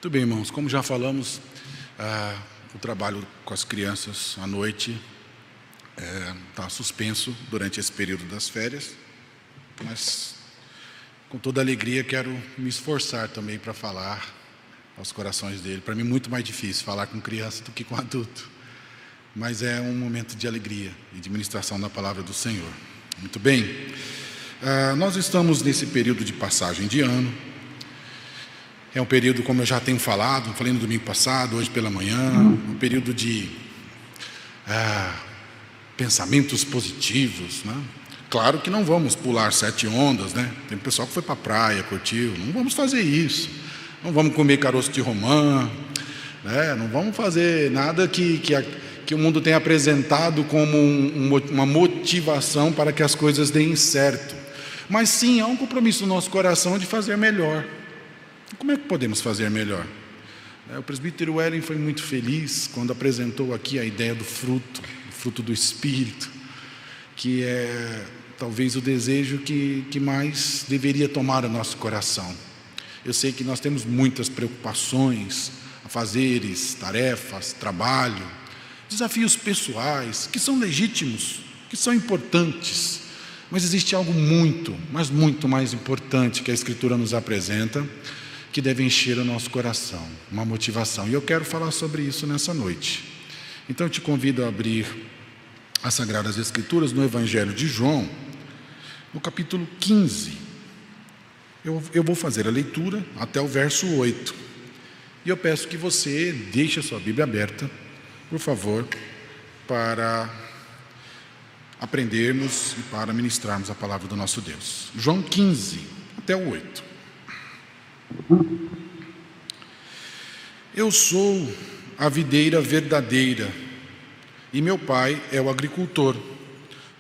Muito bem, irmãos, como já falamos, o trabalho com as crianças à noite está suspenso durante esse período das férias, mas com toda alegria quero me esforçar também para falar aos corações dele. Para mim é muito mais difícil falar com criança do que com adulto, mas é um momento de alegria e de ministração da palavra do Senhor. Muito bem, nós estamos nesse período de passagem de ano. É um período, como eu já tenho falado, falei no domingo passado, hoje pela manhã, um período de pensamentos positivos, né? Claro que não vamos pular 7 ondas, né? Tem pessoal que foi para a praia, curtiu, não vamos fazer isso. Não vamos comer caroço de romã, né? Não vamos fazer nada que o mundo tem apresentado como uma motivação para que as coisas deem certo. Mas sim, há um compromisso no nosso coração de fazer melhor. Como é que podemos fazer melhor? O presbítero Ellen foi muito feliz quando apresentou aqui a ideia do fruto do Espírito, que é talvez o desejo que mais deveria tomar o nosso coração. Eu sei que nós temos muitas preocupações, afazeres, tarefas, trabalho, desafios pessoais, que são legítimos, que são importantes, mas existe algo muito, mas muito mais importante que a Escritura nos apresenta, que deve encher o nosso coração, uma motivação. E eu quero falar sobre isso nessa noite. Então eu te convido a abrir as Sagradas Escrituras no Evangelho de João, no capítulo 15. Eu vou fazer a leitura até o verso 8. E eu peço que você deixe a sua Bíblia aberta, por favor, para aprendermos e para ministrarmos a palavra do nosso Deus. João 15, até o 8. Eu sou a videira verdadeira, e meu pai é o agricultor.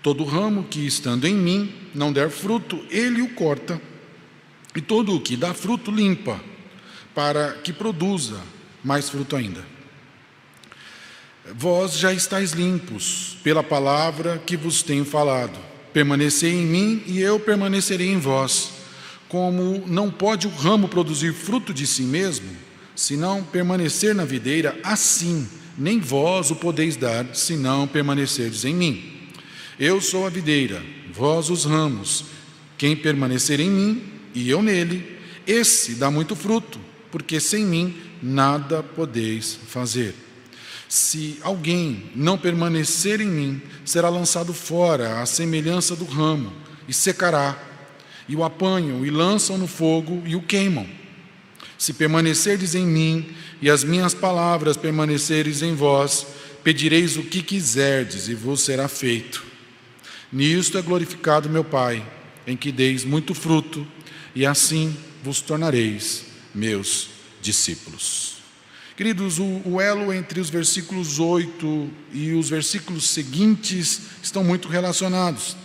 Todo ramo que, estando em mim, não der fruto, ele o corta, e todo o que dá fruto limpa, para que produza mais fruto ainda. Vós já estáis limpos pela palavra que vos tenho falado. Permanecei em mim e eu permanecerei em vós. Como não pode o ramo produzir fruto de si mesmo, se não permanecer na videira, assim nem vós o podeis dar, se não permanecerdes em mim. Eu sou a videira, vós os ramos. Quem permanecer em mim e eu nele, esse dá muito fruto, porque sem mim nada podeis fazer. Se alguém não permanecer em mim, será lançado fora à semelhança do ramo, e secará. E o apanham e lançam no fogo e o queimam. Se permanecerdes em mim e as minhas palavras permanecerdes em vós, pedireis o que quiserdes e vos será feito. Nisto é glorificado meu Pai, em que deis muito fruto, e assim vos tornareis meus discípulos. Queridos, o elo entre os versículos 8 e os versículos seguintes estão muito relacionados.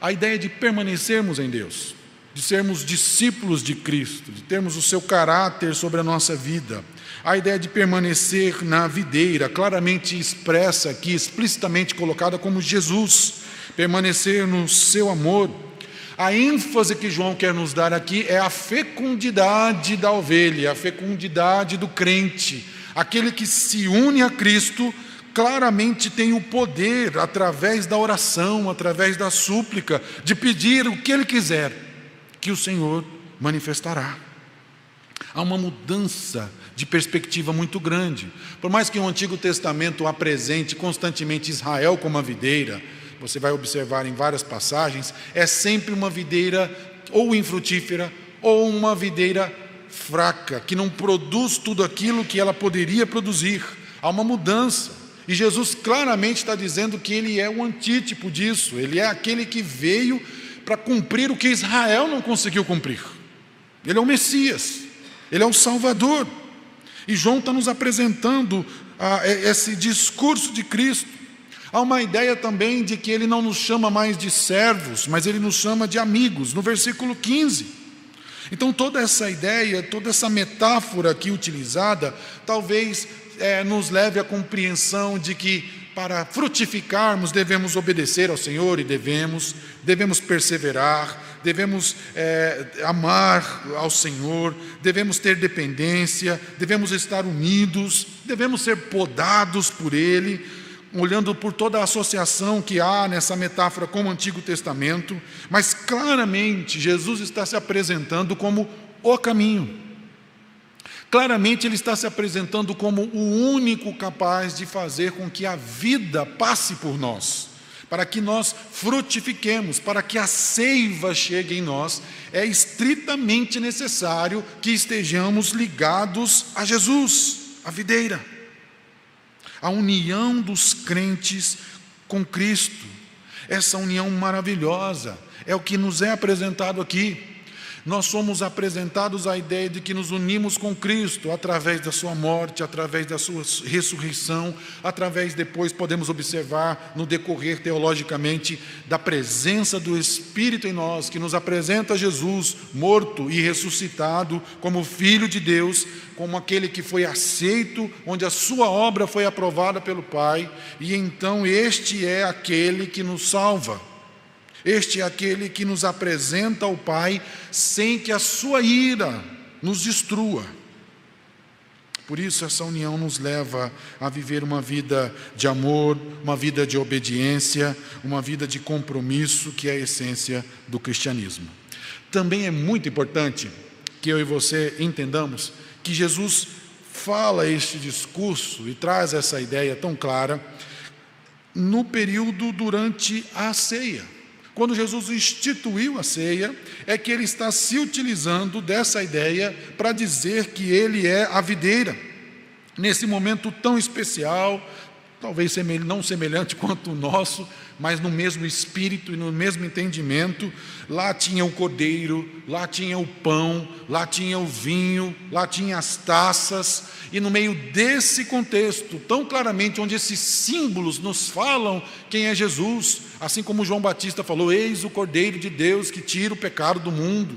A ideia de permanecermos em Deus, de sermos discípulos de Cristo, de termos o seu caráter sobre a nossa vida. A ideia de permanecer na videira, claramente expressa aqui, explicitamente colocada como Jesus, permanecer no seu amor. A ênfase que João quer nos dar aqui é a fecundidade da ovelha, a fecundidade do crente, aquele que se une a Cristo, claramente tem o poder, através da oração, através da súplica, de pedir o que ele quiser, que o Senhor manifestará. Há uma mudança de perspectiva muito grande. Por mais que o Antigo Testamento apresente constantemente Israel como a videira, você vai observar em várias passagens, é sempre uma videira ou infrutífera, ou uma videira fraca, que não produz tudo aquilo que ela poderia produzir. Há uma mudança. E Jesus claramente está dizendo que ele é o antítipo disso, ele é aquele que veio para cumprir o que Israel não conseguiu cumprir. Ele é o Messias, ele é o Salvador. E João está nos apresentando esse discurso de Cristo. Há uma ideia também de que ele não nos chama mais de servos, mas ele nos chama de amigos, no versículo 15. Então toda essa ideia, toda essa metáfora aqui utilizada, talvez nos leve à compreensão de que para frutificarmos devemos obedecer ao Senhor, e devemos perseverar, devemos amar ao Senhor, devemos ter dependência, devemos estar unidos, devemos ser podados por Ele, olhando por toda a associação que há nessa metáfora com o Antigo Testamento, mas claramente Jesus está se apresentando como o caminho. Claramente Ele está se apresentando como o único capaz de fazer com que a vida passe por nós, para que nós frutifiquemos, para que a seiva chegue em nós. É estritamente necessário que estejamos ligados a Jesus, a videira. A união dos crentes com Cristo, essa união maravilhosa, é o que nos é apresentado aqui. Nós somos apresentados à ideia de que nos unimos com Cristo através da sua morte, através da sua ressurreição, através, depois podemos observar no decorrer teologicamente, da presença do Espírito em nós, que nos apresenta Jesus morto e ressuscitado como Filho de Deus, como aquele que foi aceito, onde a sua obra foi aprovada pelo Pai, e então este é aquele que nos salva. Este é aquele que nos apresenta ao Pai sem que a sua ira nos destrua. Por isso essa união nos leva a viver uma vida de amor, uma vida de obediência, uma vida de compromisso, que é a essência do cristianismo. Também é muito importante que eu e você entendamos que Jesus fala este discurso e traz essa ideia tão clara no período durante a ceia. Quando Jesus instituiu a ceia, é que Ele está se utilizando dessa ideia para dizer que Ele é a videira. Nesse momento tão especial, talvez não semelhante quanto o nosso, mas no mesmo espírito e no mesmo entendimento, lá tinha o cordeiro, lá tinha o pão, lá tinha o vinho, lá tinha as taças, e no meio desse contexto, tão claramente, onde esses símbolos nos falam quem é Jesus, assim como João Batista falou, eis o Cordeiro de Deus que tira o pecado do mundo.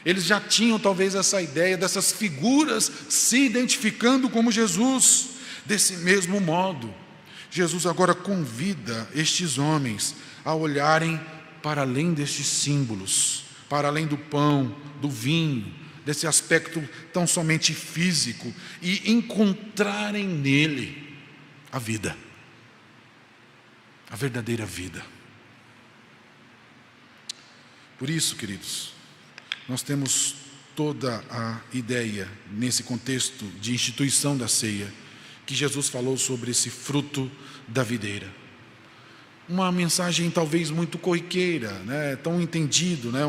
Eles já tinham talvez essa ideia dessas figuras se identificando como Jesus. Desse mesmo modo, Jesus agora convida estes homens a olharem para além destes símbolos, para além do pão, do vinho, desse aspecto tão somente físico, e encontrarem nele a vida, a verdadeira vida. Por isso, queridos, nós temos toda a ideia, nesse contexto de instituição da ceia, que Jesus falou sobre esse fruto da videira. Uma mensagem talvez muito corriqueira, né? Tão entendido, né?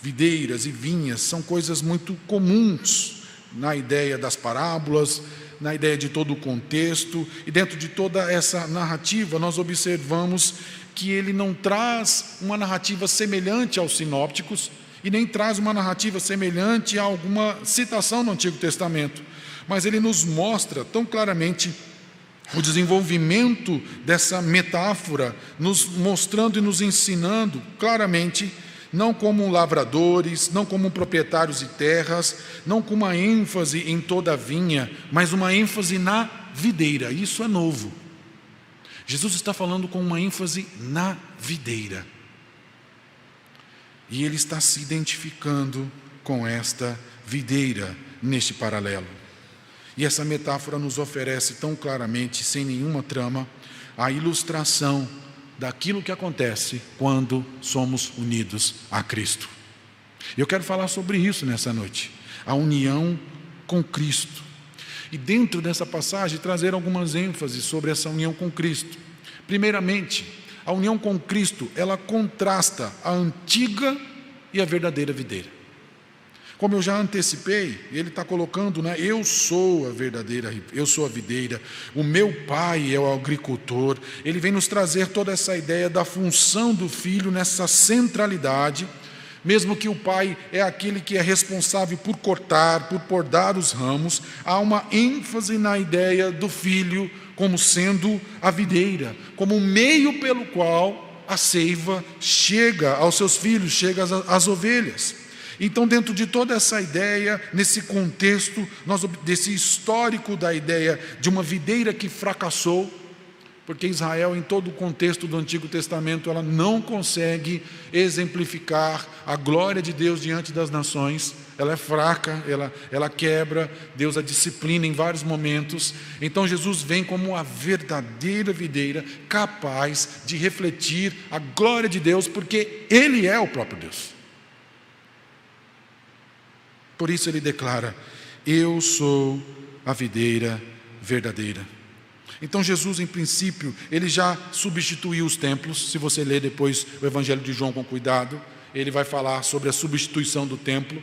Videiras e vinhas são coisas muito comuns na ideia das parábolas, na ideia de todo o contexto, e dentro de toda essa narrativa nós observamos que ele não traz uma narrativa semelhante aos sinópticos e nem traz uma narrativa semelhante a alguma citação no Antigo Testamento, mas ele nos mostra tão claramente o desenvolvimento dessa metáfora, nos mostrando e nos ensinando claramente, não como lavradores, não como proprietários de terras, não com uma ênfase em toda a vinha, mas uma ênfase na videira. Isso é novo. Jesus está falando com uma ênfase na videira. E ele está se identificando com esta videira neste paralelo. E essa metáfora nos oferece tão claramente, sem nenhuma trama, a ilustração daquilo que acontece quando somos unidos a Cristo. Eu quero falar sobre isso nessa noite, a união com Cristo. E dentro dessa passagem trazer algumas ênfases sobre essa união com Cristo. Primeiramente, a união com Cristo, ela contrasta a antiga e a verdadeira videira. Como eu já antecipei, ele está colocando, né? Eu sou a verdadeira, eu sou a videira, o meu pai é o agricultor. Ele vem nos trazer toda essa ideia da função do filho nessa centralidade, mesmo que o pai é aquele que é responsável por cortar, por podar os ramos, há uma ênfase na ideia do filho como sendo a videira, como um meio pelo qual a seiva chega aos seus filhos, chega às ovelhas. Então, dentro de toda essa ideia, nesse contexto, desse histórico da ideia de uma videira que fracassou, Porque Israel, em todo o contexto do Antigo Testamento, ela não consegue exemplificar a glória de Deus diante das nações. Ela é fraca, ela quebra, Deus a disciplina em vários momentos. Então Jesus vem como a verdadeira videira, capaz de refletir a glória de Deus, porque Ele é o próprio Deus. Por isso ele declara: eu sou a videira verdadeira. Então Jesus, em princípio, ele já substituiu os templos. Se você ler depois o Evangelho de João com cuidado, ele vai falar sobre a substituição do templo,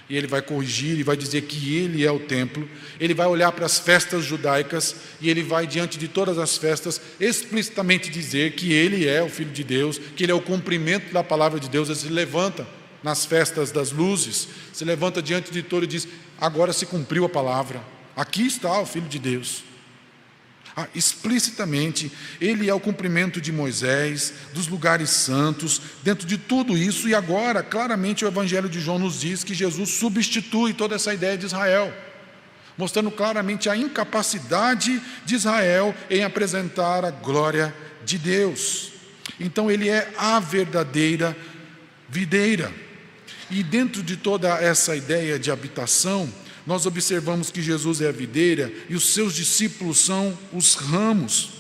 e ele vai corrigir e vai dizer que ele é o templo. Ele vai olhar para as festas judaicas e ele vai, diante de todas as festas, explicitamente dizer que ele é o Filho de Deus, que ele é o cumprimento da palavra de Deus. Ele se levanta nas festas das luzes, se levanta diante de todo e diz: agora se cumpriu a palavra, aqui está o Filho de Deus. Explicitamente, ele é o cumprimento de Moisés, dos lugares santos, dentro de tudo isso. E agora, claramente, o Evangelho de João nos diz que Jesus substitui toda essa ideia de Israel, mostrando claramente a incapacidade de Israel em apresentar a glória de Deus. Então ele é a verdadeira videira. E dentro de toda essa ideia de habitação, nós observamos que Jesus é a videira e os seus discípulos são os ramos.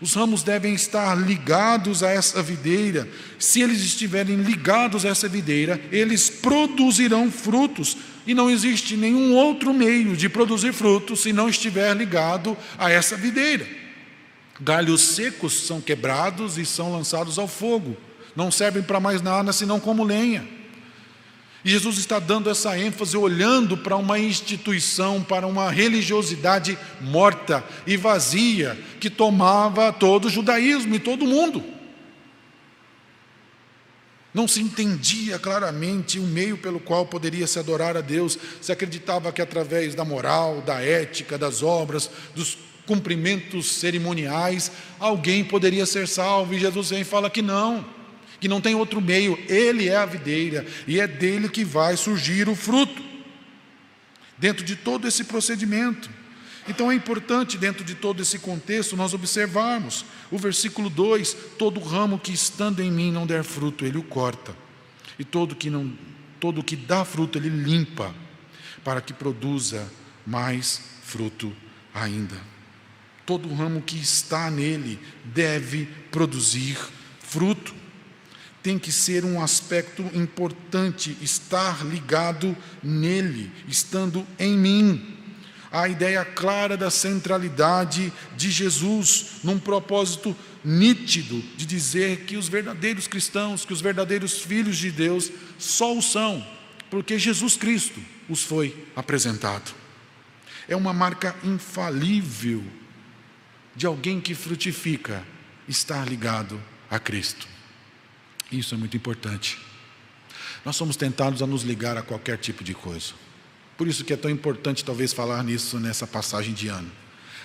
Os ramos devem estar ligados a essa videira. Se eles estiverem ligados a essa videira, eles produzirão frutos. E não existe nenhum outro meio de produzir frutos se não estiver ligado a essa videira. Galhos secos são quebrados e são lançados ao fogo. Não servem para mais nada senão como lenha. E Jesus está dando essa ênfase, olhando para uma instituição, para uma religiosidade morta e vazia, que tomava todo o judaísmo e todo o mundo. Não se entendia claramente o meio pelo qual poderia se adorar a Deus. Se acreditava que através da moral, da ética, das obras, dos cumprimentos cerimoniais, alguém poderia ser salvo. E Jesus vem e fala que não tem outro meio. Ele é a videira e é dele que vai surgir o fruto, dentro de todo esse procedimento. Então é importante, dentro de todo esse contexto, nós observarmos o versículo 2: todo ramo que estando em mim não der fruto, ele o corta, e todo que dá fruto ele limpa, para que produza mais fruto ainda. Todo ramo que está nele deve produzir fruto. Tem que ser um aspecto importante, estar ligado nele, estando em mim. A ideia clara da centralidade de Jesus, num propósito nítido de dizer que os verdadeiros cristãos, que os verdadeiros filhos de Deus, só o são, porque Jesus Cristo os foi apresentado. É uma marca infalível de alguém que frutifica, estar ligado a Cristo. Isso é muito importante. Nós somos tentados a nos ligar a qualquer tipo de coisa. Por isso que é tão importante talvez falar nisso nessa passagem de ano.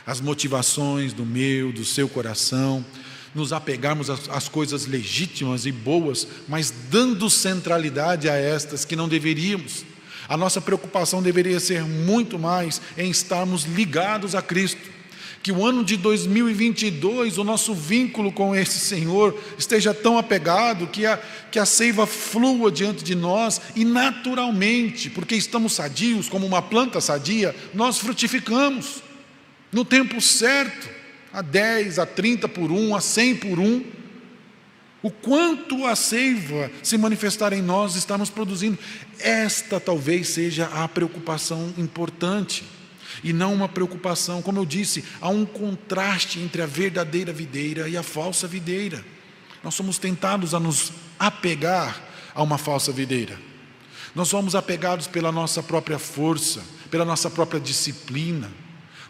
As motivações do meu, do seu coração, nos apegarmos às coisas legítimas e boas, mas dando centralidade a estas que não deveríamos. A nossa preocupação deveria ser muito mais em estarmos ligados a Cristo. Que o ano de 2022, o nosso vínculo com esse Senhor esteja tão apegado, que a seiva flua diante de nós e naturalmente, porque estamos sadios, como uma planta sadia, nós frutificamos no tempo certo, a 10, a 30 por 1, a 100 por 1. O quanto a seiva se manifestar em nós, estamos produzindo. Esta talvez seja a preocupação importante. E não uma preocupação, como eu disse, há um contraste entre a verdadeira videira e a falsa videira. Nós somos tentados a nos apegar a uma falsa videira. Nós somos apegados pela nossa própria força, pela nossa própria disciplina,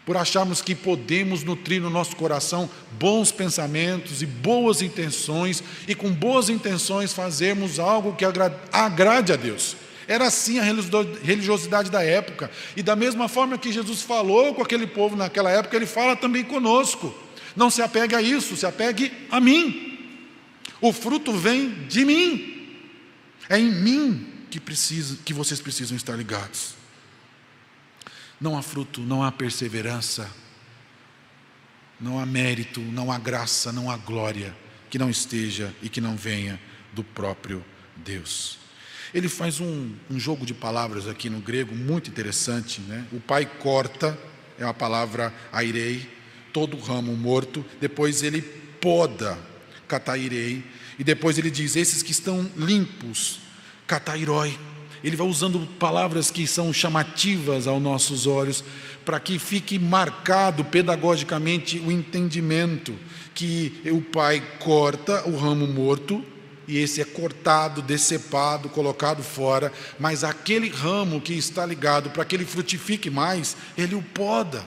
por acharmos que podemos nutrir no nosso coração bons pensamentos e boas intenções, e com boas intenções fazermos algo que agrade a Deus. Era assim a religiosidade da época. E da mesma forma que Jesus falou com aquele povo naquela época, Ele fala também conosco. Não se apegue a isso, se apegue a mim. O fruto vem de mim. É em mim que vocês precisam estar ligados. Não há fruto, não há perseverança Não há mérito, não há graça, não há glória que não esteja e que não venha do próprio Deus. Ele faz um jogo de palavras aqui no grego muito interessante, né? O pai corta, é a palavra airei, todo ramo morto, depois ele poda, katairei, e depois ele diz, esses que estão limpos, katairoi. Ele vai usando palavras que são chamativas aos nossos olhos, para que fique marcado pedagogicamente o entendimento que o pai corta o ramo morto, e esse é cortado, decepado, colocado fora, mas aquele ramo que está ligado, para que ele frutifique mais, ele o poda,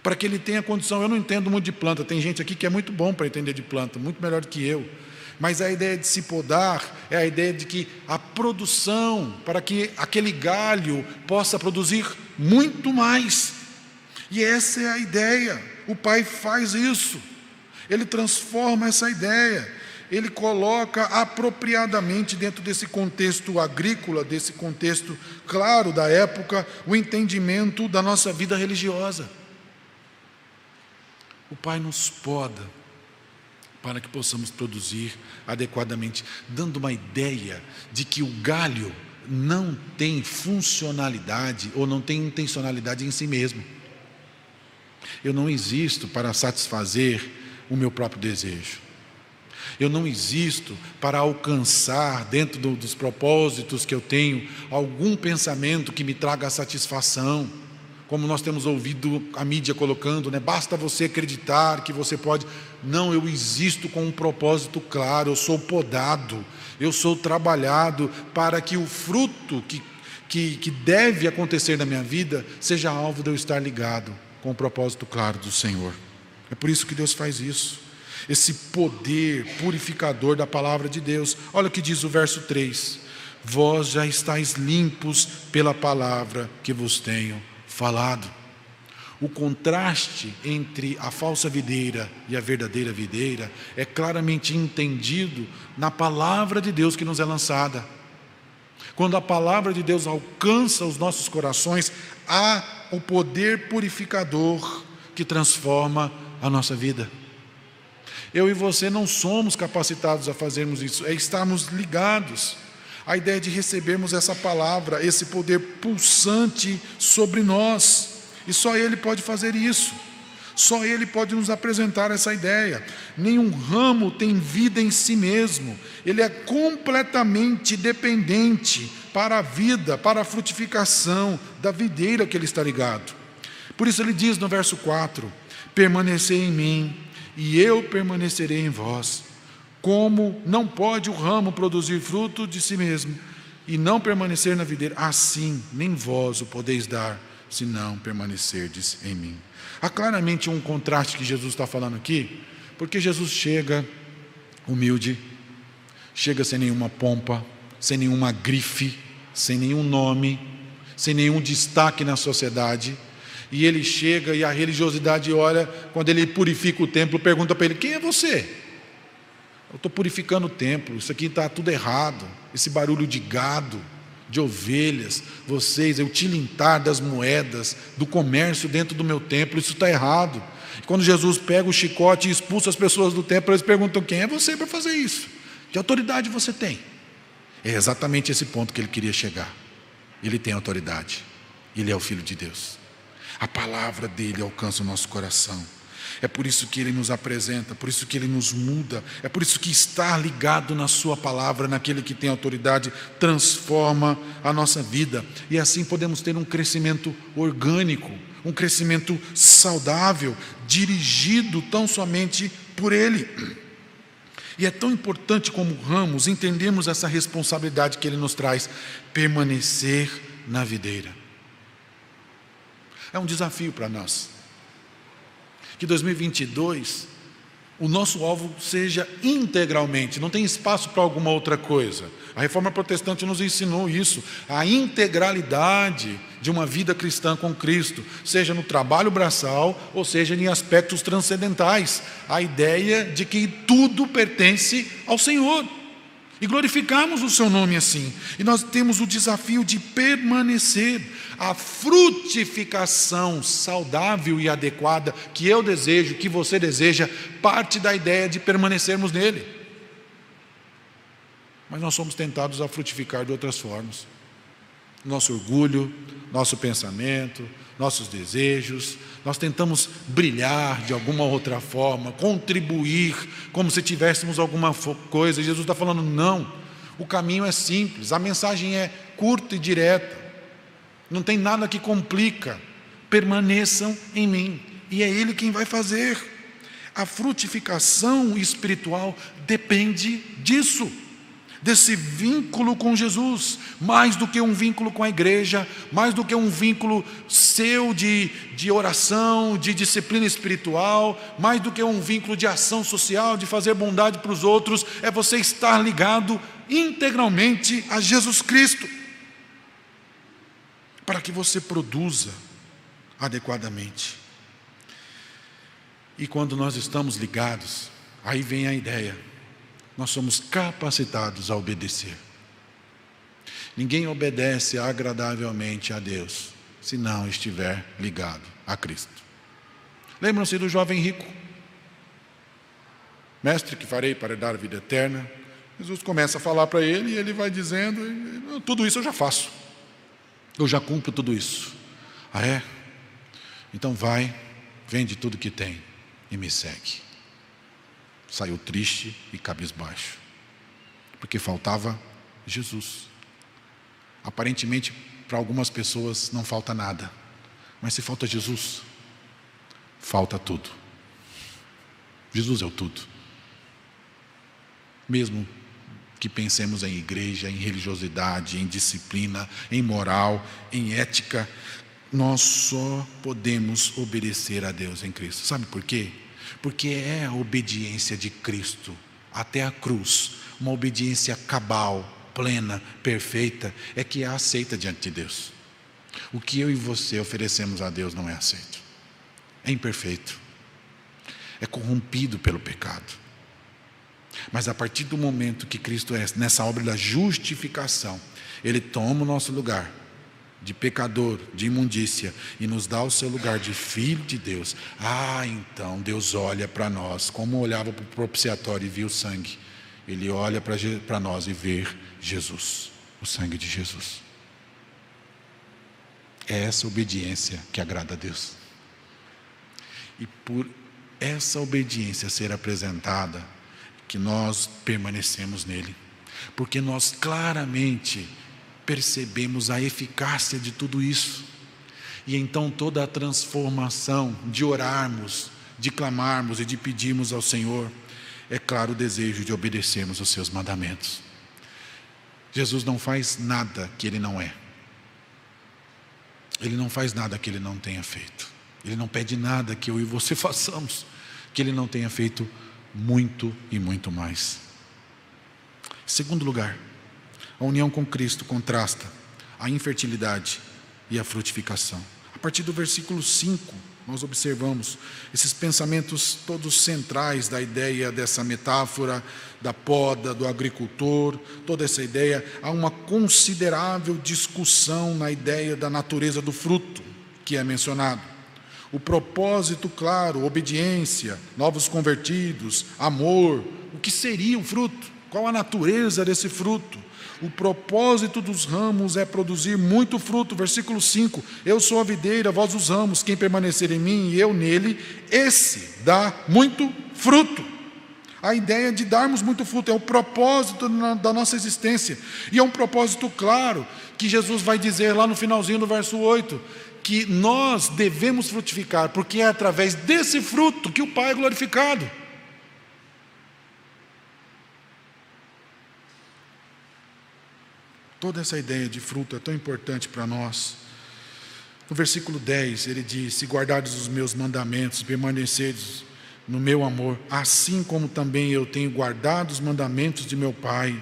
para que ele tenha condição. Eu não entendo muito de planta, tem gente aqui que é muito bom para entender de planta, muito melhor do que eu, mas a ideia de se podar é a ideia de que a produção, para que aquele galho possa produzir muito mais, e essa é a ideia. O pai faz isso, ele transforma essa ideia, ele coloca apropriadamente dentro desse contexto agrícola, desse contexto claro da época, o entendimento da nossa vida religiosa. O pai nos poda para que possamos produzir adequadamente, dando uma ideia de que o galho não tem funcionalidade ou não tem intencionalidade em si mesmo. Eu não existo para satisfazer o meu próprio desejo. Eu não existo para alcançar, dentro dos propósitos que eu tenho, algum pensamento que me traga satisfação, como nós temos ouvido a mídia colocando, né? Basta você acreditar que você pode. Não, eu existo com um propósito claro, eu sou podado, eu sou trabalhado para que o fruto que deve acontecer na minha vida seja alvo de eu estar ligado com o propósito claro do Senhor. É por isso que Deus faz isso. Esse poder purificador da palavra de Deus. Olha o que diz o verso 3. Vós já estáis limpos pela palavra que vos tenho falado. O contraste entre a falsa videira e a verdadeira videira é claramente entendido na palavra de Deus que nos é lançada. Quando a palavra de Deus alcança os nossos corações, há o poder purificador que transforma a nossa vida. Eu e você não somos capacitados a fazermos isso, é estarmos ligados. A ideia de recebermos essa palavra, esse poder pulsante sobre nós, e só Ele pode fazer isso, só Ele pode nos apresentar essa ideia. Nenhum ramo tem vida em si mesmo, ele é completamente dependente para a vida, para a frutificação da videira que ele está ligado. Por isso ele diz no verso 4, permanecei em mim, e eu permanecerei em vós. Como não pode o ramo produzir fruto de si mesmo e não permanecer na videira, assim nem vós o podeis dar, se não permanecerdes em mim. Há claramente um contraste que Jesus está falando aqui, porque Jesus chega humilde, chega sem nenhuma pompa, sem nenhuma grife, sem nenhum nome, sem nenhum destaque na sociedade. E ele chega e a religiosidade olha, quando ele purifica o templo, pergunta para ele, quem é você? Eu estou purificando o templo, isso aqui está tudo errado, esse barulho de gado, de ovelhas, vocês, o tilintar das moedas, do comércio dentro do meu templo, isso está errado. E quando Jesus pega o chicote e expulsa as pessoas do templo, eles perguntam, quem é você para fazer isso? Que autoridade você tem? É exatamente esse ponto que ele queria chegar. Ele tem autoridade, ele é o Filho de Deus. A palavra dele alcança o nosso coração. É por isso que ele nos apresenta, por isso que ele nos muda, é por isso que estar ligado na sua palavra, naquele que tem autoridade, transforma a nossa vida. E assim podemos ter um crescimento orgânico, um crescimento saudável, dirigido tão somente por ele. E é tão importante como ramos entendermos essa responsabilidade que ele nos traz, permanecer na videira. É um desafio para nós. Que 2022, o nosso alvo seja integralmente, não tem espaço para alguma outra coisa. A Reforma Protestante nos ensinou isso, a integralidade de uma vida cristã com Cristo, seja no trabalho braçal, ou seja em aspectos transcendentais. A ideia de que tudo pertence ao Senhor. e glorificamos o seu nome assim. E nós temos o desafio de permanecer. A frutificação saudável e adequada que eu desejo, que você deseja, parte da ideia de permanecermos nele. Mas nós somos tentados a frutificar de outras formas. Nosso orgulho, nosso pensamento, nossos desejos, nós tentamos brilhar de alguma outra forma, contribuir como se tivéssemos alguma coisa. Jesus está falando, não, o caminho é simples, a mensagem é curta e direta, não tem nada que complica. Permaneçam em mim, e é Ele quem vai fazer. A frutificação espiritual depende disso, desse vínculo com Jesus, mais do que um vínculo com a igreja, mais do que um vínculo seu de oração, de disciplina espiritual, mais do que um vínculo de ação social, de fazer bondade para os outros, é você estar ligado integralmente a Jesus Cristo, para que você produza adequadamente. E quando nós estamos ligados, aí vem a ideia, nós somos capacitados a obedecer. Ninguém obedece agradavelmente a Deus se não estiver ligado a Cristo. Lembram-se do jovem rico? Mestre, que farei para dar a vida eterna? Jesus começa a falar para ele e ele vai dizendo, tudo isso eu já faço. Eu já cumpro tudo isso. Ah é? Então vai, vende tudo que tem e me segue. Saiu triste e cabisbaixo, porque faltava Jesus. Aparentemente, para algumas pessoas não falta nada, mas se falta Jesus, falta tudo. Jesus é o tudo. Mesmo que pensemos em igreja, em religiosidade, em disciplina, em moral, em ética, nós só podemos obedecer a Deus em Cristo. Sabe por quê? Porque é a obediência de Cristo até a cruz, uma obediência cabal, plena, perfeita, é que é aceita diante de Deus. O que eu e você oferecemos a Deus não é aceito, é imperfeito, é corrompido pelo pecado. Mas a partir do momento que Cristo é nessa obra da justificação, Ele toma o nosso lugar de pecador, de imundícia, e nos dá o seu lugar de filho de Deus. Então Deus olha para nós, como olhava para o propiciatório e viu o sangue. Ele olha para nós e vê Jesus, o sangue de Jesus. É essa obediência que agrada a Deus. E por essa obediência ser apresentada, que nós permanecemos nele, porque nós claramente percebemos a eficácia de tudo isso, e então toda a transformação de orarmos, de clamarmos e de pedirmos ao Senhor, é claro o desejo de obedecermos os seus mandamentos. Jesus não faz nada que Ele não é, Ele não faz nada que Ele não tenha feito, Ele não pede nada que eu e você façamos que Ele não tenha feito muito e muito mais. Em segundo lugar, a união com Cristo contrasta a infertilidade e a frutificação. A partir do versículo 5, nós observamos esses pensamentos todos centrais da ideia dessa metáfora da poda, do agricultor, toda essa ideia. Há uma considerável discussão na ideia da natureza do fruto que é mencionado. O propósito claro, obediência, novos convertidos, amor. O que seria o fruto? Qual a natureza desse fruto? O propósito dos ramos é produzir muito fruto. Versículo 5, eu sou a videira, vós os ramos, quem permanecer em mim e eu nele, esse dá muito fruto. A ideia de darmos muito fruto é o propósito da nossa existência, e é um propósito claro, que Jesus vai dizer lá no finalzinho do verso 8, que nós devemos frutificar, porque é através desse fruto que o Pai é glorificado. Toda essa ideia de fruto é tão importante para nós. No versículo 10, ele diz, se guardardes os meus mandamentos, permaneceres no meu amor, assim como também eu tenho guardado os mandamentos de meu Pai,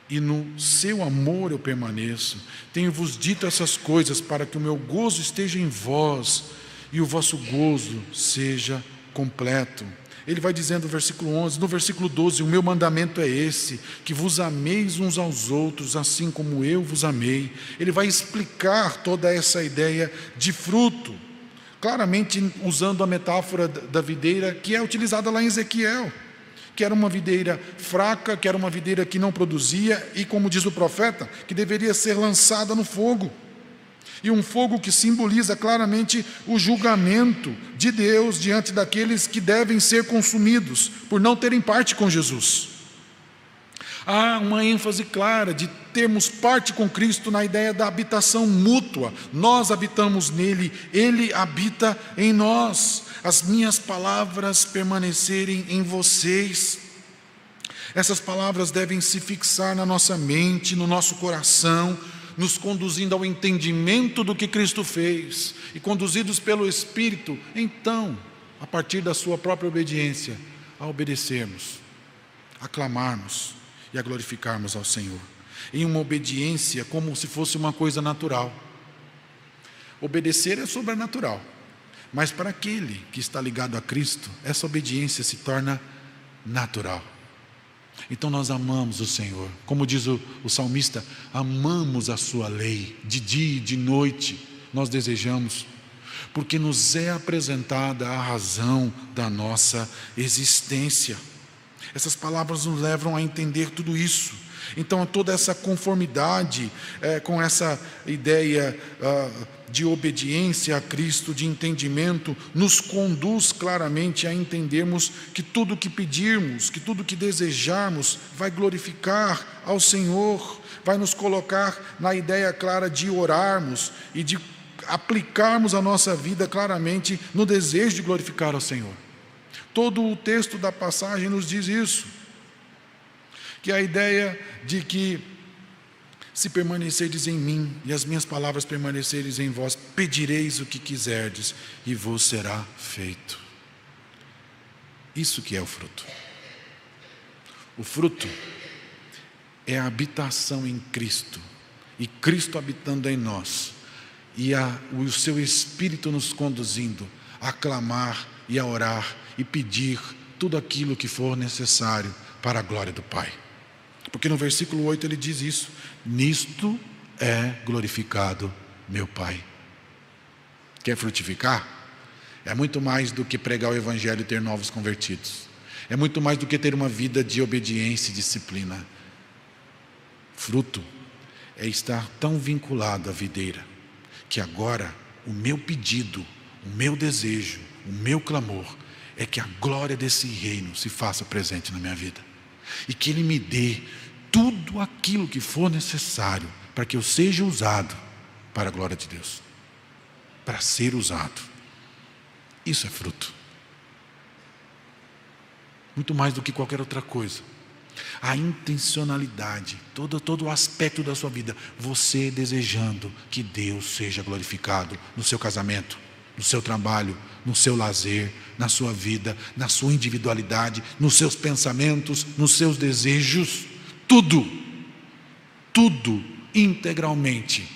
e no seu amor eu permaneço. Tenho-vos dito essas coisas para que o meu gozo esteja em vós, e o vosso gozo seja completo. Ele vai dizendo no versículo 11, no versículo 12, o meu mandamento é esse, que vos ameis uns aos outros, assim como eu vos amei. Ele vai explicar toda essa ideia de fruto, claramente usando a metáfora da videira que é utilizada lá em Ezequiel, que era uma videira fraca, que era uma videira que não produzia e, como diz o profeta, que deveria ser lançada no fogo. E um fogo que simboliza claramente o julgamento de Deus diante daqueles que devem ser consumidos por não terem parte com Jesus. Há uma ênfase clara de termos parte com Cristo na ideia da habitação mútua. Nós habitamos nele, ele habita em nós. As minhas palavras permanecerem em vocês. Essas palavras devem se fixar na nossa mente, no nosso coração, nos conduzindo ao entendimento do que Cristo fez, e conduzidos pelo Espírito, então, a partir da sua própria obediência, a obedecermos, a clamarmos e a glorificarmos ao Senhor, em uma obediência como se fosse uma coisa natural. Obedecer é sobrenatural, mas para aquele que está ligado a Cristo, essa obediência se torna natural. Então nós amamos o Senhor, como diz o salmista, amamos a sua lei, de dia e de noite nós desejamos, porque nos é apresentada a razão da nossa existência. Essas palavras nos levam a entender tudo isso. Então toda essa conformidade com essa ideia de obediência a Cristo, de entendimento, nos conduz claramente a entendermos que tudo que pedirmos, que tudo que desejarmos, vai glorificar ao Senhor, vai nos colocar na ideia clara de orarmos e de aplicarmos a nossa vida claramente no desejo de glorificar ao Senhor. Todo o texto da passagem nos diz isso, que a ideia de que se permanecerdes em mim e as minhas palavras permanecerem em vós, pedireis o que quiserdes e vos será feito. Isso que é o fruto. O fruto é a habitação em Cristo, e Cristo habitando em nós, e o seu Espírito nos conduzindo a clamar e a orar e pedir tudo aquilo que for necessário para a glória do Pai. Porque no versículo 8 ele diz isso: nisto é glorificado meu Pai. Quer frutificar? É muito mais do que pregar o Evangelho e ter novos convertidos. É muito mais do que ter uma vida de obediência e disciplina. Fruto é estar tão vinculado à videira, que agora o meu pedido, o meu desejo, o meu clamor é que a glória desse reino se faça presente na minha vida. E que Ele me dê tudo aquilo que for necessário para que eu seja usado para a glória de Deus. Para ser usado. Isso é fruto. Muito mais do que qualquer outra coisa. A intencionalidade, todo o aspecto da sua vida, você desejando que Deus seja glorificado no seu casamento, no seu trabalho, no seu lazer, na sua vida, na sua individualidade, nos seus pensamentos, nos seus desejos, tudo integralmente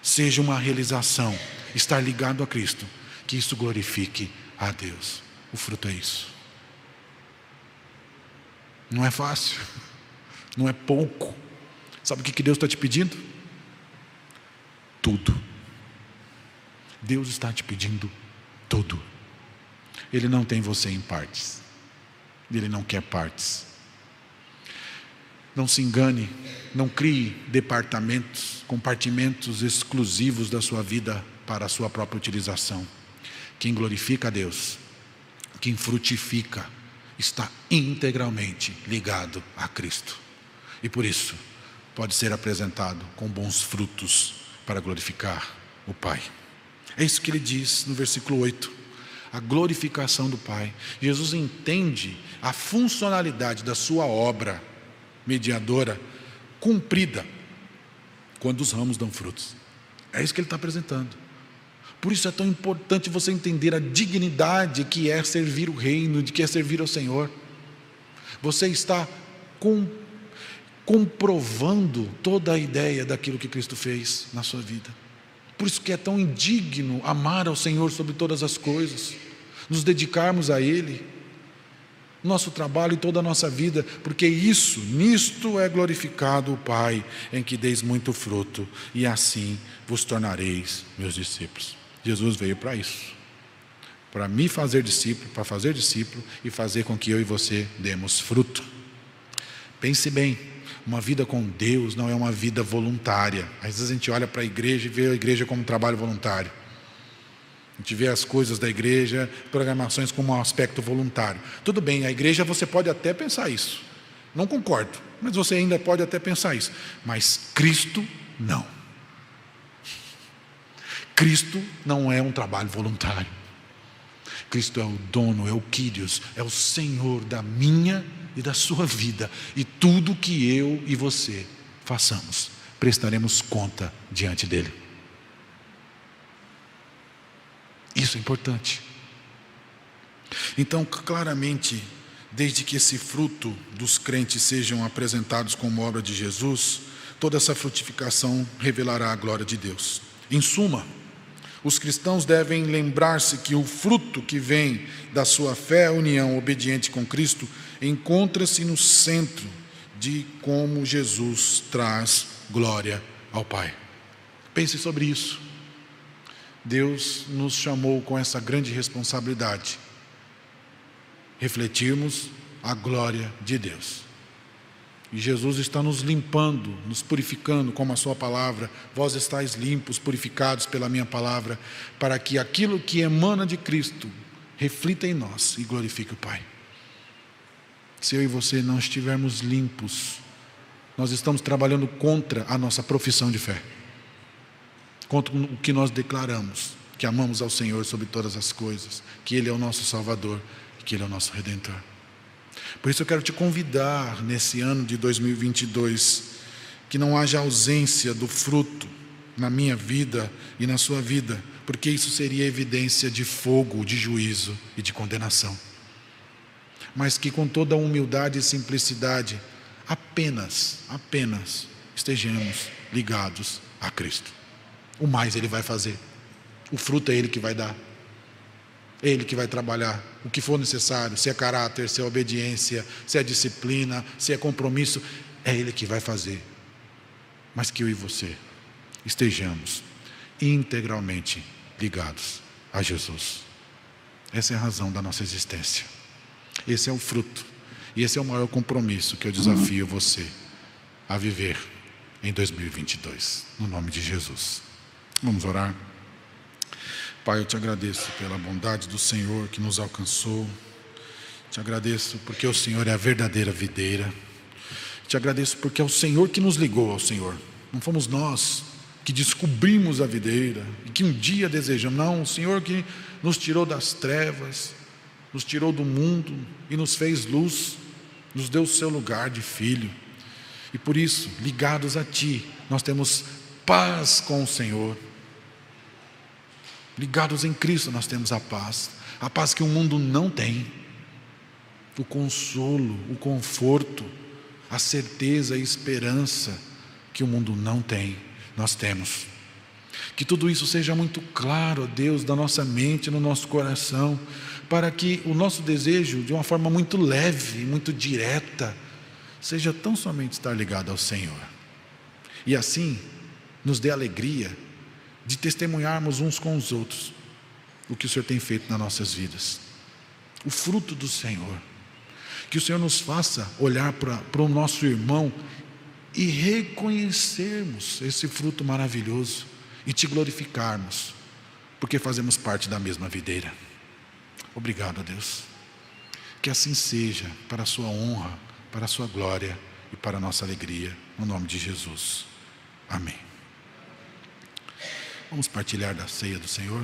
seja uma realização, estar ligado a Cristo, que isso glorifique a Deus. O fruto é isso. Não é fácil, não é pouco. Sabe o que Deus está te pedindo? Tudo. Deus está te pedindo tudo. Ele não tem você em partes. Ele não quer partes. Não se engane, não crie departamentos, compartimentos exclusivos da sua vida para a sua própria utilização. Quem glorifica a Deus, quem frutifica, está integralmente ligado a Cristo. E por isso, pode ser apresentado com bons frutos para glorificar o Pai. É isso que ele diz no versículo 8. A glorificação do Pai. Jesus entende a funcionalidade da sua obra mediadora cumprida quando os ramos dão frutos. É isso que ele está apresentando. Por isso é tão importante você entender a dignidade que é servir o reino, de que é servir ao Senhor. Você está comprovando toda a ideia daquilo que Cristo fez na sua vida. Por isso que é tão indigno amar ao Senhor sobre todas as coisas. nos dedicarmos a Ele, nosso trabalho e toda a nossa vida, porque nisto é glorificado o Pai, em que deis muito fruto, e assim vos tornareis meus discípulos. Jesus veio para isso, para me fazer discípulo, para fazer discípulo e fazer com que eu e você demos fruto. Pense bem, uma vida com Deus não é uma vida voluntária. Às vezes a gente olha para a igreja e vê a igreja como um trabalho voluntário. A gente vê as coisas da igreja, programações como um aspecto voluntário. Tudo bem, a igreja você pode até pensar isso. Não concordo, mas você ainda pode até pensar isso. Mas Cristo, não. Cristo não é um trabalho voluntário. Cristo é o dono, é o Kyrios, é o Senhor da minha e da sua vida. E tudo que eu e você façamos, prestaremos conta diante dele. Isso é importante. Então, claramente, desde que esse fruto dos crentes sejam apresentados como obra de Jesus, toda essa frutificação revelará a glória de Deus. Em suma, os cristãos devem lembrar-se que o fruto que vem da sua fé, união obediente com Cristo, encontra-se no centro de como Jesus traz glória ao Pai. Pense sobre isso. Deus nos chamou com essa grande responsabilidade, refletirmos a glória de Deus. E Jesus está nos limpando, nos purificando como a sua palavra. Vós estáis limpos, purificados pela minha palavra, para que aquilo que emana de Cristo reflita em nós e glorifique o Pai. Se eu e você não estivermos limpos, nós estamos trabalhando contra a nossa profissão de fé, contra o que nós declaramos, que amamos ao Senhor sobre todas as coisas, que Ele é o nosso Salvador e que Ele é o nosso Redentor. Por isso eu quero te convidar nesse ano de 2022, que não haja ausência do fruto na minha vida e na sua vida, porque isso seria evidência de fogo, de juízo e de condenação. Mas que com toda a humildade e simplicidade, apenas estejamos ligados a Cristo. O mais Ele vai fazer, o fruto é Ele que vai dar. É Ele que vai trabalhar o que for necessário, se é caráter, se é obediência, se é disciplina, se é compromisso, é Ele que vai fazer. Mas que eu e você estejamos integralmente ligados a Jesus. Essa é a razão da nossa existência. Esse é o fruto. E esse é o maior compromisso que eu desafio você a viver em 2022. No nome de Jesus. Vamos orar. Pai, eu te agradeço pela bondade do Senhor que nos alcançou. Te agradeço porque o Senhor é a verdadeira videira. Te agradeço porque é o Senhor que nos ligou ao Senhor. Não fomos nós que descobrimos a videira e que um dia desejamos. Não, o Senhor que nos tirou das trevas, nos tirou do mundo e nos fez luz, nos deu o seu lugar de filho. E por isso, ligados a Ti, nós temos paz com o Senhor. Ligados em Cristo nós temos a paz que o mundo não tem, o consolo, o conforto, a certeza e esperança que o mundo não tem, nós temos. Que tudo isso seja muito claro, ó Deus, da nossa mente, no nosso coração, para que o nosso desejo, de uma forma muito leve, muito direta, seja tão somente estar ligado ao Senhor. E assim, nos dê alegria de testemunharmos uns com os outros o que o Senhor tem feito nas nossas vidas, o fruto do Senhor. Que o Senhor nos faça olhar para o nosso irmão e reconhecermos esse fruto maravilhoso e te glorificarmos, porque fazemos parte da mesma videira. Obrigado, Deus. Que assim seja, para a sua honra, para a sua glória e para a nossa alegria, no nome de Jesus. Amém. Vamos partilhar da ceia do Senhor.